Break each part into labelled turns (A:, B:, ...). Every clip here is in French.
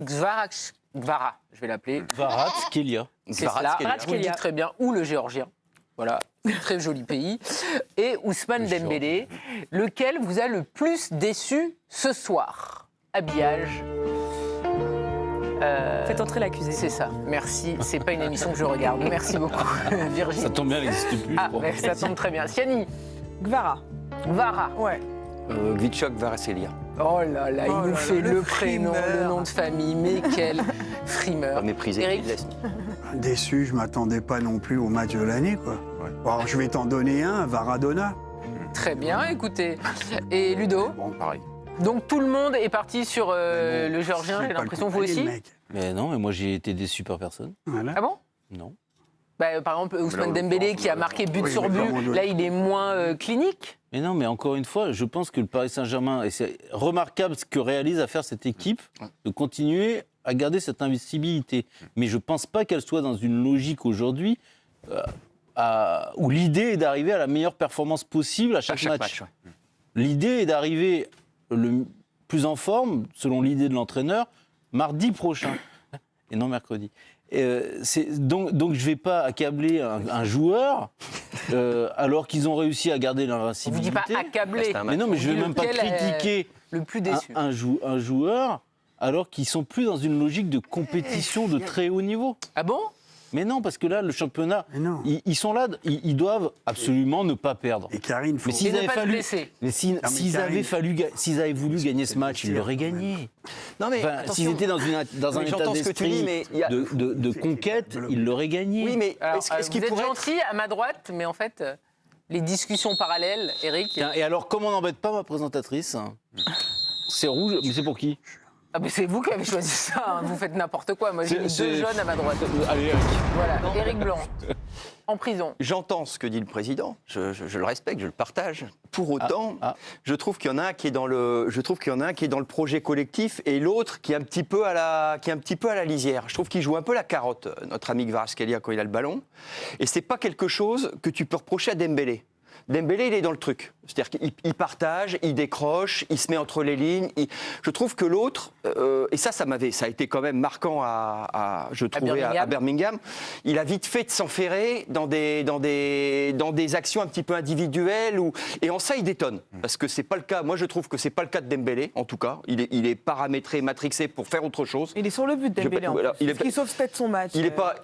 A: Gvara, je vais l'appeler.
B: Kvaratskhelia.
A: C'est cela, vous le dites très bien, ou le géorgien. Voilà, très joli pays. Et Ousmane Dembélé, lequel vous a le plus déçu ce soir? Habillage.
C: Faites entrer l'accusé.
A: C'est ça, merci. C'est pas une émission que je regarde. Merci beaucoup, Virginie.
B: Ça tombe bien, elle n'existe plus.
A: Ah, mais ça tombe très bien. Siani.
C: Gvara.
A: Gvara.
C: Ouais.
D: Gvichok Kvaratskhelia.
A: Oh là là, il nous fait le prénom,
C: frimeur.
A: le nom de famille, mais quel frimeur.
D: Pas méprisé.
A: Eric.
E: Déçu, je m'attendais pas non plus au match de l'année, quoi.
D: Ouais.
E: Bon, alors, je vais t'en donner un, Varadona.
A: Très bien, écoutez. Et Ludo?
D: Bon, pareil.
A: Donc tout le monde est parti sur le géorgien,
E: C'est
A: j'ai
E: pas
A: l'impression,
E: le
A: vous aussi?
E: mec.
B: Mais non, mais moi j'ai été déçu par personne.
E: Voilà.
A: Ah bon?
B: Non.
A: Bah, par exemple, Ousmane
D: Là,
A: Dembélé qui a marqué but
E: oui,
A: sur
E: mais
A: but,
E: comment on
A: là il est moins clinique.
B: Mais non, mais encore une fois, je pense que le Paris Saint-Germain, et c'est remarquable ce que réalise à faire cette équipe, de continuer à garder cette invincibilité. Mais je ne pense pas qu'elle soit dans une logique aujourd'hui où l'idée est d'arriver à la meilleure performance possible à chaque match.
D: Ouais.
B: L'idée est d'arriver le plus en forme, selon l'idée de l'entraîneur, mardi prochain, et non mercredi. Donc je ne vais pas accabler un joueur alors qu'ils ont réussi à garder
A: On vous
B: l'invincibilité.
A: dit pas accabler.
B: Mais non, mais je ne vais même pas
A: Lequel est
B: critiquer
A: le plus déçu.
B: un joueur alors qu'ils sont plus dans une logique de compétition de très haut niveau.
A: Ah bon?
B: Mais non, parce que là, le championnat,
E: Mais non.
B: ils sont là, ils doivent absolument ne pas perdre.
E: Et Karine, faut...
B: Mais s'ils
A: ne
B: avaient
A: pas se
B: fallu,
A: blesser.
B: mais s'ils
E: Karine,
B: avaient voulu gagner ce match, ils l'auraient
E: quand même.
B: gagné.
D: Non, mais
B: Enfin, s'ils étaient dans un état
D: j'entends ce que tu dis,
B: d'esprit
D: mais il y a-
B: de conquête, ils l'auraient gagné.
D: Oui, mais
A: Alors,
D: est-ce qu'il
A: vous êtes
D: pourrait être...
A: gentil à ma droite, mais en fait, les discussions parallèles, Eric.
B: Tiens, et alors, comment on n'embête pas ma présentatrice? C'est rouge, mais c'est pour qui?
A: Ah, mais c'est vous qui avez choisi ça, hein. Vous faites n'importe quoi. Moi, j'ai mis deux jeunes à ma droite.
B: Allez, Eric.
A: Voilà, Eric Blanc, en prison.
D: J'entends ce que dit le président, je le respecte, je le partage. Pour autant, je trouve qu'il y en a un qui est dans le projet collectif et l'autre qui est un petit peu à la lisière. Je trouve qu'il joue un peu la carotte, notre ami Kvaratskhelia, quand il a le ballon. Et c'est pas quelque chose que tu peux reprocher à Dembélé. Dembélé, il est dans le truc. C'est-à-dire qu'il partage, il décroche, il se met entre les lignes. Je trouve que l'autre, et ça a été quand même marquant à Birmingham, il a vite fait de s'enferrer dans des actions un petit peu individuelles. Et en ça, il détonne. Parce que c'est pas le cas. Moi, je trouve que c'est pas le cas de Dembélé, en tout cas. Il est paramétré, matrixé pour faire autre chose.
C: Il est sur le but, Dembélé. Parce qu'il sauve peut-être son match.
D: Il est pas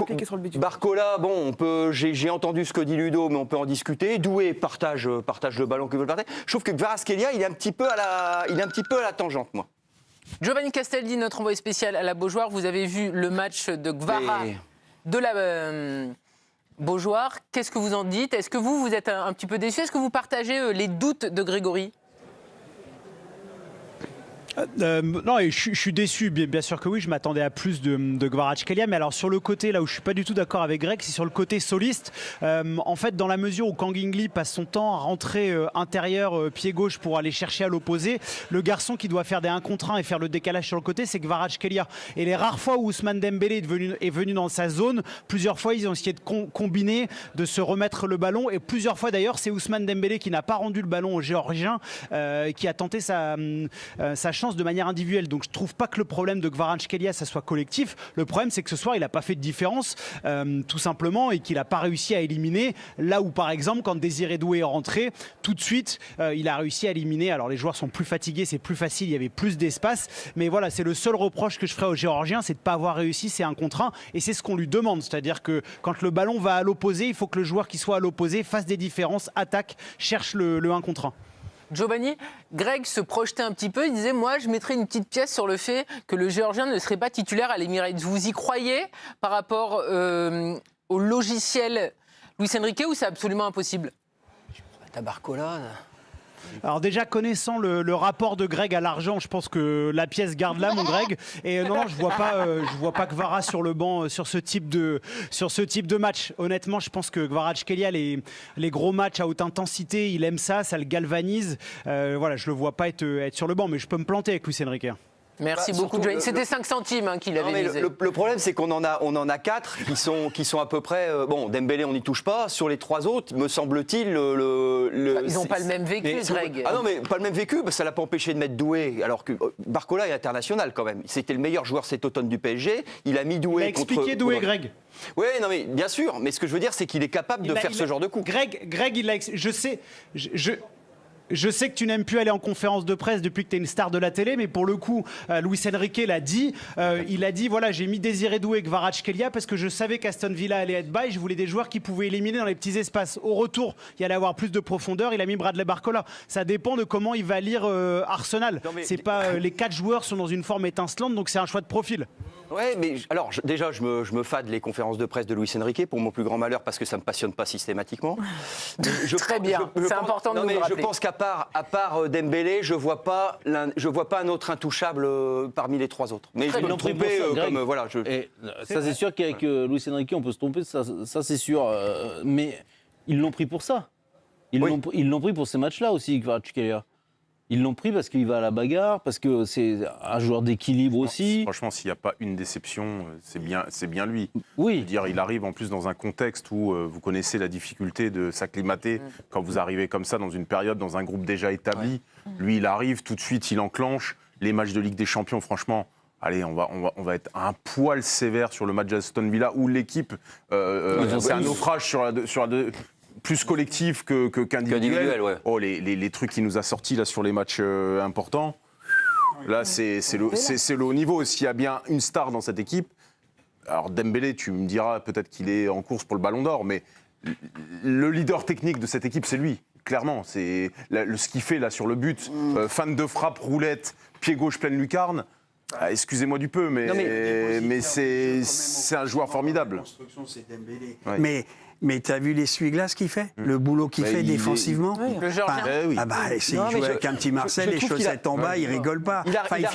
C: impliqué sur le but.
D: Barcola, bon, j'ai entendu ce que dit Ludo, mais on peut en discuter. Doué partage le ballon que veut le partager. Je trouve que Kvaratskhelia, il est un petit peu à la tangente, moi.
A: Giovanni Castaldi, notre envoyé spécial à la Beaujoire, vous avez vu le match de Gvara de la Beaujoire. Qu'est-ce que vous en dites? Est-ce que vous êtes un petit peu déçu? Est-ce que vous partagez les doutes de Grégory?
F: Non, et je suis déçu, bien sûr que oui, je m'attendais à plus de Kvaratskhelia, mais alors sur le côté, là où je suis pas du tout d'accord avec Greg, c'est sur le côté soliste. En fait, dans la mesure où Kang In Lee passe son temps à rentrer intérieur, pied gauche pour aller chercher à l'opposé, le garçon qui doit faire des 1 contre 1 et faire le décalage sur le côté, c'est Kvaratskhelia. Et les rares fois où Ousmane Dembélé est venu dans sa zone, plusieurs fois ils ont essayé de combiner, de se remettre le ballon, et plusieurs fois d'ailleurs, c'est Ousmane Dembélé qui n'a pas rendu le ballon au Géorgien, qui a tenté sa chance de manière individuelle. Donc je trouve pas que le problème de Kvaratskhelia ça soit collectif. Le problème c'est que ce soir il a pas fait de différence tout simplement, et qu'il a pas réussi à éliminer, là où par exemple quand Désiré Doué est rentré tout de suite il a réussi à éliminer. Alors les joueurs sont plus fatigués, c'est plus facile, il y avait plus d'espace, mais voilà, c'est le seul reproche que je ferais aux Géorgiens, c'est de pas avoir réussi ces 1 contre 1, et c'est ce qu'on lui demande, c'est-à-dire que quand le ballon va à l'opposé, il faut que le joueur qui soit à l'opposé fasse des différences, attaque, cherche le 1 contre 1.
A: Giovanni, Greg se projetait un petit peu, il disait « Moi, je mettrais une petite pièce sur le fait que le Géorgien ne serait pas titulaire à l'Emirates ». Vous y croyez par rapport au logiciel Luis Enrique, ou c'est absolument impossible?
D: T'as Barcola.
F: Alors déjà, connaissant le rapport de Greg à l'argent, je pense que la pièce garde là, mon Greg. Et non, je vois pas Kvara sur le banc sur ce type de match. Honnêtement, je pense que Kvaratskhelia, les gros matchs à haute intensité, il aime ça le galvanise. Voilà, je le vois pas être sur le banc, mais je peux me planter avec Luis Enrique.
A: Merci beaucoup, Johnny. C'était 5 centimes qu'il avait misé.
D: Le problème, c'est qu'on en a 4 qui sont à peu près... bon, Dembélé, on n'y touche pas. Sur les 3 autres, me semble-t-il...
A: Ils n'ont pas le même vécu, Greg.
D: Ah non, mais pas le même vécu, ça ne l'a pas empêché de mettre Doué, alors que Barcola est international quand même. C'était le meilleur joueur cet automne du PSG. Il a mis Doué contre...
F: expliqué Doué, Greg.
D: Oui, non, mais bien sûr. Mais ce que je veux dire, c'est qu'il est capable de faire ce genre de coup.
F: Greg, il l'a... Je sais que tu n'aimes plus aller en conférence de presse depuis que tu es une star de la télé, mais pour le coup, Luis Enrique l'a dit. Il a dit, voilà, j'ai mis Désiré Doué et Kvaratskhelia parce que je savais qu'Aston Villa allait être bas et je voulais des joueurs qui pouvaient éliminer dans les petits espaces. Au retour, il allait avoir plus de profondeur. Il a mis Bradley Barcola. Ça dépend de comment il va lire Arsenal. C'est pas les 4 joueurs sont dans une forme étincelante, donc c'est un choix de profil.
D: Ouais, mais alors déjà, je me fade les conférences de presse de Luis Enrique pour mon plus grand malheur parce que ça me passionne pas systématiquement.
A: Très bien, c'est important de nous le rappeler.
D: Je pense qu'à part Dembélé, je vois pas un autre intouchable parmi les 3 autres. Mais je peux me tromper comme voilà.
B: Ça c'est sûr qu'avec Luis Enrique on peut se tromper, ça c'est sûr. Mais ils l'ont pris pour ça. Ils l'ont pris pour ces matchs-là aussi, Kvaratskhelia. Ils l'ont pris parce qu'il va à la bagarre, parce que c'est un joueur d'équilibre aussi.
G: Franchement, s'il n'y a pas une déception, c'est bien lui.
B: Oui.
G: Je veux dire, il arrive en plus dans un contexte où vous connaissez la difficulté de s'acclimater quand vous arrivez comme ça dans une période, dans un groupe déjà établi. Ouais. Lui, il arrive, tout de suite, il enclenche. Les matchs de Ligue des Champions, franchement, allez, on va être un poil sévère sur le match d'Aston Villa où l'équipe, c'est un naufrage sur la plus collectif qu'individuel.
D: Ouais.
G: Oh, les trucs qu'il nous a sortis là sur les matchs importants, là c'est le haut niveau. S'il y a bien une star dans cette équipe, alors Dembélé, tu me diras peut-être qu'il est en course pour le Ballon d'Or, mais le leader technique de cette équipe, c'est lui. Clairement, c'est ce qu'il fait là sur le but, fin de frappe, roulette, pied gauche pleine lucarne. Excusez-moi du peu, mais c'est un joueur formidable.
E: La construction, c'est Dembélé. Ouais. Mais tu as vu l'essuie-glace qu'il fait, le boulot qu'il fait défensivement.
A: Le Georgien.
E: Il joue avec un petit Marcel, les chaussettes en bas, il rigole pas.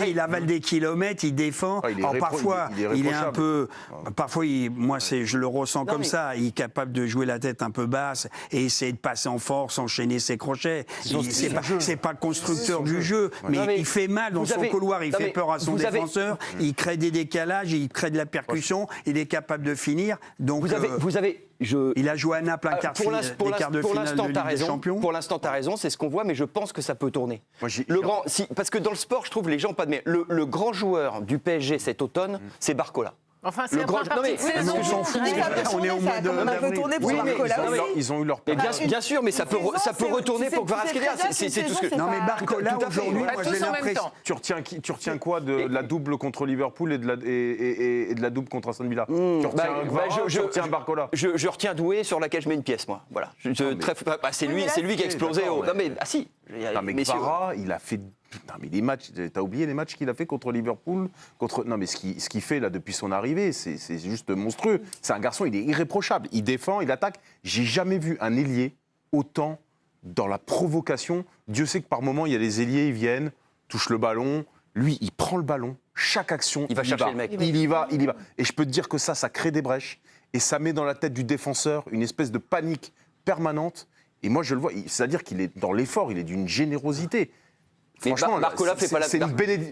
E: Il avale des kilomètres, il défend. Alors parfois, il est un peu. Parfois, moi, je le ressens comme ça. Il est capable de jouer la tête un peu basse et essayer de passer en force, enchaîner ses crochets. C'est pas le constructeur du jeu, mais il fait mal dans son couloir. Il fait peur à son défenseur. Il crée des décalages, il crée de la percussion. Il est capable de finir. Donc il a joué à Naples un quart de finale de Ligue des Champions.
D: Pour l'instant, tu as raison, c'est ce qu'on voit, mais je pense que ça peut tourner. Parce que dans le sport, je trouve les gens pas de... Le grand joueur du PSG cet automne, c'est Barcola.
A: Enfin, c'est la première partie de saison.
E: On est au mois
C: On a peut tourner pour Barcola aussi.
G: Ils ont eu leur...
D: Bien sûr, mais ça peut retourner pour Kvaratskhelia. C'est tout ce que...
E: Non, mais Barcola, aujourd'hui, moi, j'ai l'impression...
G: Tu retiens quoi de la double contre Liverpool et de la double contre Aston Villa? Tu retiens Barcola?
D: Je retiens Doué sur laquelle je mets une pièce, moi. Voilà. C'est lui qui a explosé. Non, mais si.
G: Mais Kvara, il a fait... Non, mais les matchs, t'as oublié les matchs qu'il a fait contre Liverpool, Non, mais ce qu'il fait là depuis son arrivée, c'est juste monstrueux. C'est un garçon, il est irréprochable. Il défend, il attaque. J'ai jamais vu un ailier autant dans la provocation. Dieu sait que par moment, il y a des ailiers, ils viennent, touchent le ballon. Lui, il prend le ballon. Chaque action,
D: il va chercher le mec.
G: Il y va. Et je peux te dire que ça crée des brèches. Et ça met dans la tête du défenseur une espèce de panique permanente. Et moi, je le vois. C'est-à-dire qu'il est dans l'effort, il est d'une générosité. Franchement,
D: Barcola fait pas la...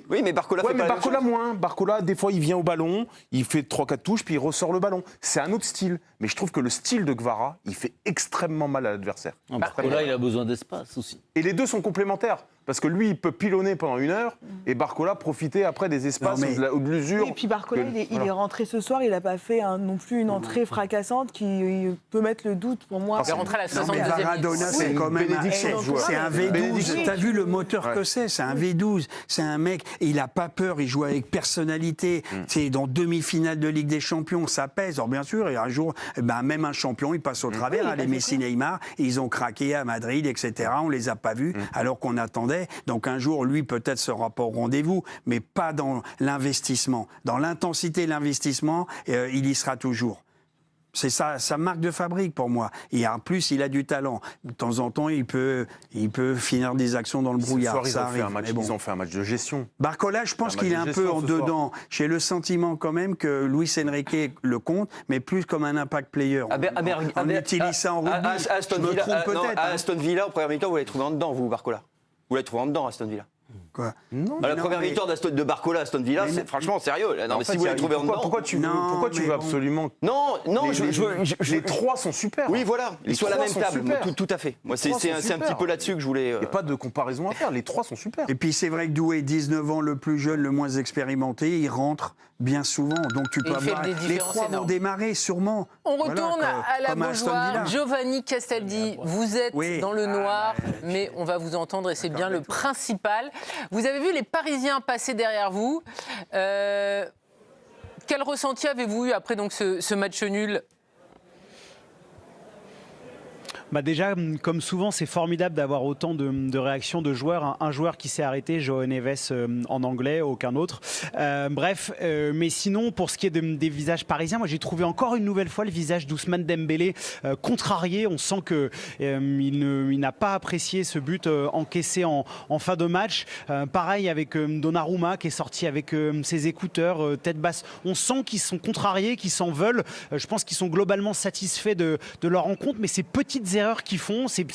D: Oui, mais Barcola fait pas la
G: Barcola moins. Barcola, des fois, il vient au ballon, il fait 3-4 touches, puis il ressort le ballon. C'est un autre style. Mais je trouve que le style de Kvara, il fait extrêmement mal à l'adversaire.
B: Barcola, il a besoin d'espace aussi.
G: Et les deux sont complémentaires. Parce que lui, il peut pilonner pendant 1 heure et Barcola profiter après des espaces ou de l'usure.
C: Et puis Barcola, il est rentré ce soir, il n'a pas fait non plus une entrée fracassante qui peut mettre le doute pour moi.
A: Il est rentré à la 62e.
E: Maradona, c'est quand même c'est un V12. Tu as vu le moteur que c'est un V12. C'est un mec, il n'a pas peur, il joue avec personnalité. C'est dans demi-finale de Ligue des Champions, ça pèse. Alors bien sûr, et un jour, même un champion, il passe au travers. Les Messi, Neymar, ils ont craqué à Madrid, etc. On les a pas vus, alors qu'on attendait. Donc un jour, lui, peut-être sera pas au rendez-vous, mais pas dans l'investissement. Dans l'intensité de l'investissement, il y sera toujours. C'est ça, sa marque de fabrique pour moi. Et en plus, il a du talent. De temps en temps, il peut finir des actions dans le brouillard.
G: Ce soir, ils ont fait un match de gestion.
E: Barcola, je pense qu'il est un peu en dedans. J'ai le sentiment quand même que Luis Enrique le compte, mais plus comme un impact player. On utilise ça en rugby.
D: Je me trompe peut-être. À Aston Villa, en première mi-temps, vous l'avez trouvé en dedans, vous, Barcola. Vous l'avez trouvé en dedans, Aston Villa.
E: quoi.
G: Non.
D: La première victoire de Barcola à Aston Villa, c'est franchement sérieux. Là. Non, mais si vous les trouvez en dedans.
G: Pourquoi tu veux absolument.
D: Non,
G: Les trois sont super.
D: Oui, voilà, ils sont à la même table. Tout à fait. Moi, c'est un petit peu là-dessus que je voulais.
G: Il n'y a pas de comparaison à faire. Les trois sont super.
E: Et puis c'est vrai que Doué, 19 ans, le plus jeune, le moins expérimenté, il rentre bien souvent. Donc tu peux avoir. Les trois vont démarrer sûrement.
A: On retourne à la Beaujoire. Giovanni Castaldi, vous êtes dans le noir, mais on va vous entendre et c'est bien le principal. Vous avez vu les Parisiens passer derrière vous. Quel ressenti avez-vous eu après donc, ce match nul ?
F: Déjà, comme souvent, c'est formidable d'avoir autant de réactions de joueurs. Un joueur qui s'est arrêté, João Neves en anglais, aucun autre. Mais sinon, pour ce qui est des visages parisiens, moi j'ai trouvé encore une nouvelle fois le visage d'Ousmane Dembélé contrarié. On sent qu'il n'a pas apprécié ce but encaissé en fin de match. Pareil avec Donnarumma qui est sorti avec ses écouteurs, tête basse. On sent qu'ils sont contrariés, qu'ils s'en veulent. Je pense qu'ils sont globalement satisfaits de leur rencontre, mais ces petites erreurs qu'ils font, ces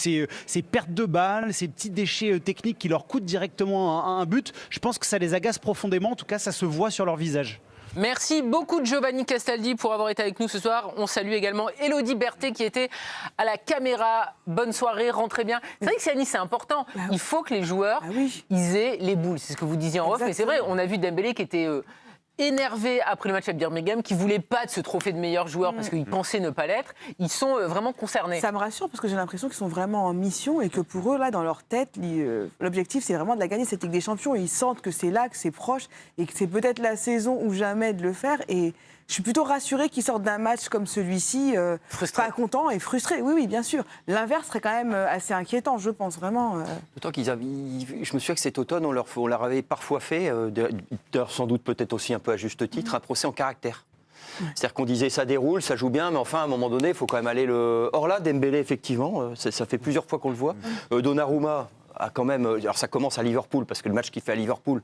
F: pertes de balles, ces petits déchets techniques qui leur coûtent directement un but, je pense que ça les agace profondément. En tout cas, ça se voit sur leur visage.
A: Merci beaucoup Giovanni Castaldi pour avoir été avec nous ce soir. On salue également Élodie Berthet qui était à la caméra. Bonne soirée, rentrez bien. C'est vrai que c'est important. Il faut que les joueurs ils aient les boules. C'est ce que vous disiez en off, mais c'est vrai. On a vu Dembélé qui était énervé après le match à Birmingham, qui ne voulait pas de ce trophée de meilleur joueur parce qu'ils pensaient ne pas l'être. Ils sont vraiment concernés.
C: Ça me rassure parce que j'ai l'impression qu'ils sont vraiment en mission et que pour eux, là, dans leur tête, l'objectif, c'est vraiment de la gagner, cette Ligue des Champions. Ils sentent que c'est là, que c'est proche et que c'est peut-être la saison ou jamais de le faire. Et je suis plutôt rassurée qu'ils sortent d'un match comme celui-ci, pas content et frustré. Oui, bien sûr. L'inverse serait quand même assez inquiétant, je pense, vraiment.
D: D'autant je me souviens que cet automne, on leur avait parfois fait, d'ailleurs sans doute peut-être aussi un peu à juste titre, un procès en caractère. C'est-à-dire qu'on disait ça déroule, ça joue bien, mais enfin à un moment donné, il faut quand même aller le... Or là, Dembélé, effectivement, ça fait plusieurs fois qu'on le voit. Donnarumma a quand même... Alors ça commence à Liverpool, parce que le match qu'il fait à Liverpool,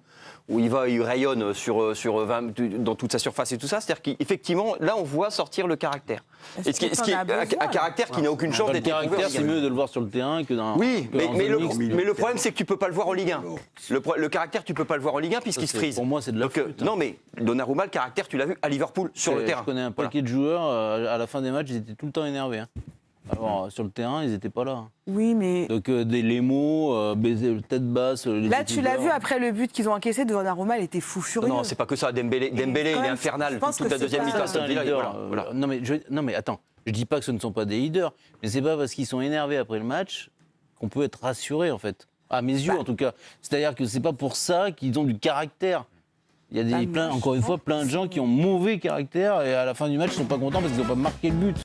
D: où il rayonne sur 20, dans toute sa surface et tout ça, c'est-à-dire qu'effectivement, là, on voit sortir le caractère. Et ce qui est un caractère qui n'a aucune chance d'être éprouvé.
B: Le caractère, c'est mieux de le voir sur le terrain que dans...
D: Oui, mais le problème, c'est que tu ne peux pas le voir en Ligue 1. Le caractère, tu ne peux pas le voir en Ligue 1 puisqu'il se frise.
B: Pour moi, c'est de la flûte.
D: Non, mais Donnarumma, le caractère, tu l'as vu à Liverpool, sur le terrain.
B: Je connais un paquet de joueurs, à la fin des matchs, ils étaient tout le temps énervés. Alors, sur le terrain, ils n'étaient pas là.
C: Oui, mais...
B: Donc, les mots, baiser, tête basse...
C: Là, tu l'as vu, après le but qu'ils ont encaissé, Donnarumma, il était fou furieux.
D: Non, c'est pas que ça. Dembélé, il est infernal. Toute la deuxième mi-temps,
B: c'est un leader. Voilà. Non, mais attends, je dis pas que ce ne sont pas des leaders, mais c'est pas parce qu'ils sont énervés après le match qu'on peut être rassuré, en fait. À mes yeux, en tout cas. C'est-à-dire que c'est pas pour ça qu'ils ont du caractère. Il y a encore une fois, plein de gens qui ont mauvais caractère et à la fin du match, ils sont pas contents parce qu'ils n'ont pas marqué le but.